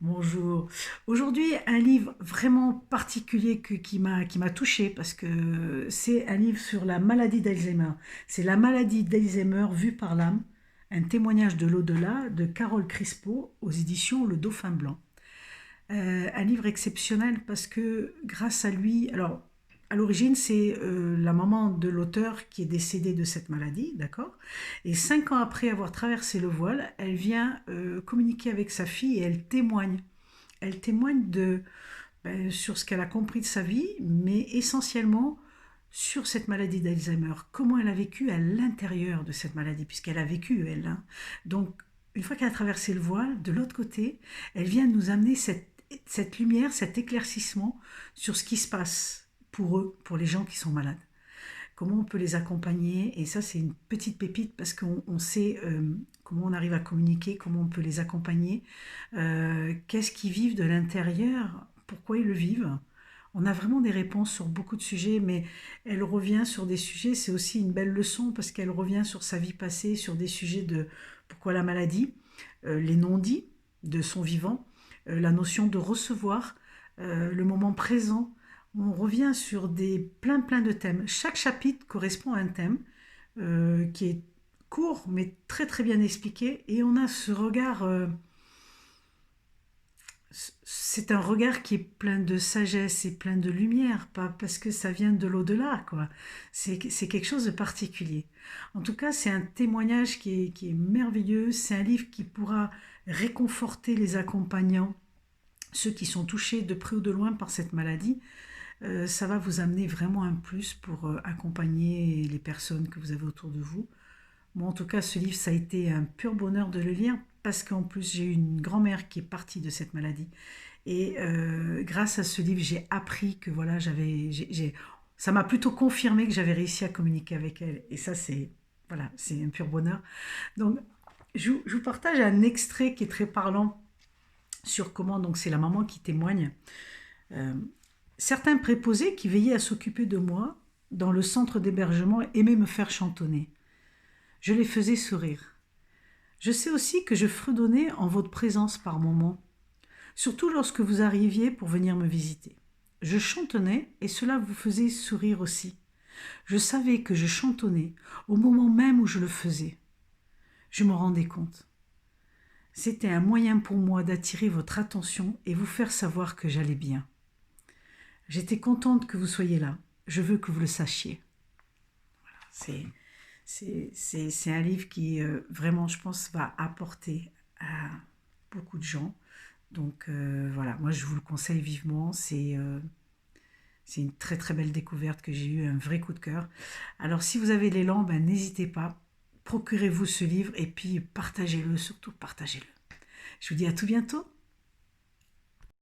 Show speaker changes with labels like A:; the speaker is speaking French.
A: Bonjour. Aujourd'hui, un livre vraiment particulier qui m'a touchée parce que c'est un livre sur la maladie d'Alzheimer. C'est la maladie d'Alzheimer vue par l'âme, un témoignage de l'au-delà de Carole Crispo aux éditions Le Dauphin Blanc. Un livre exceptionnel parce que grâce à lui, alors à l'origine c'est la maman de l'auteur qui est décédée de cette maladie, d'accord. Et 5 ans après avoir traversé le voile, elle vient communiquer avec sa fille et elle témoigne. Elle témoigne sur ce qu'elle a compris de sa vie, mais essentiellement sur cette maladie d'Alzheimer, comment elle a vécu à l'intérieur de cette maladie, puisqu'elle a vécu, elle. Hein. Donc, une fois qu'elle a traversé le voile, de l'autre côté, elle vient nous amener cette lumière, cet éclaircissement sur ce qui se passe pour eux, pour les gens qui sont malades. Comment on peut les accompagner, et ça c'est une petite pépite parce qu'on sait comment on arrive à communiquer, comment on peut les accompagner, qu'est-ce qu'ils vivent de l'intérieur, pourquoi ils le vivent. On a vraiment des réponses sur beaucoup de sujets, mais elle revient sur des sujets, c'est aussi une belle leçon parce qu'elle revient sur sa vie passée, sur des sujets de pourquoi la maladie, les non-dits de son vivant, la notion de recevoir, le moment présent. On revient sur plein de thèmes. Chaque chapitre correspond à un thème qui est court mais très très bien expliqué et on a ce regard c'est un regard qui est plein de sagesse et plein de lumière, pas parce que ça vient de l'au-delà, quoi. C'est quelque chose de particulier. En tout cas, c'est un témoignage qui est merveilleux. C'est un livre qui pourra réconforter les accompagnants, ceux qui sont touchés de près ou de loin par cette maladie. Ça va vous amener vraiment un plus pour accompagner les personnes que vous avez autour de vous. Moi, en tout cas, ce livre, ça a été un pur bonheur de le lire parce qu'en plus, j'ai eu une grand-mère qui est partie de cette maladie. Et grâce à ce livre, j'ai appris que voilà, ça m'a plutôt confirmé que j'avais réussi à communiquer avec elle. Et ça, c'est voilà, c'est un pur bonheur. Donc, je vous partage un extrait qui est très parlant sur comment donc c'est la maman qui témoigne. Euh, Certains préposés qui veillaient à s'occuper de moi dans le centre d'hébergement aimaient me faire chantonner. Je les faisais sourire. Je sais aussi que je fredonnais en votre présence par moments, surtout lorsque vous arriviez pour venir me visiter. Je chantonnais et cela vous faisait sourire aussi. Je savais que je chantonnais au moment même où je le faisais. Je me rendais compte. C'était un moyen pour moi d'attirer votre attention et vous faire savoir que j'allais bien. J'étais contente que vous soyez là. Je veux que vous le sachiez. C'est, c'est un livre qui, vraiment, je pense, va apporter à beaucoup de gens. Donc voilà, moi je vous le conseille vivement. C'est une très très belle découverte que j'ai eue, un vrai coup de cœur. Alors si vous avez l'élan, ben, n'hésitez pas, procurez-vous ce livre et puis partagez-le, surtout partagez-le. Je vous dis à tout bientôt.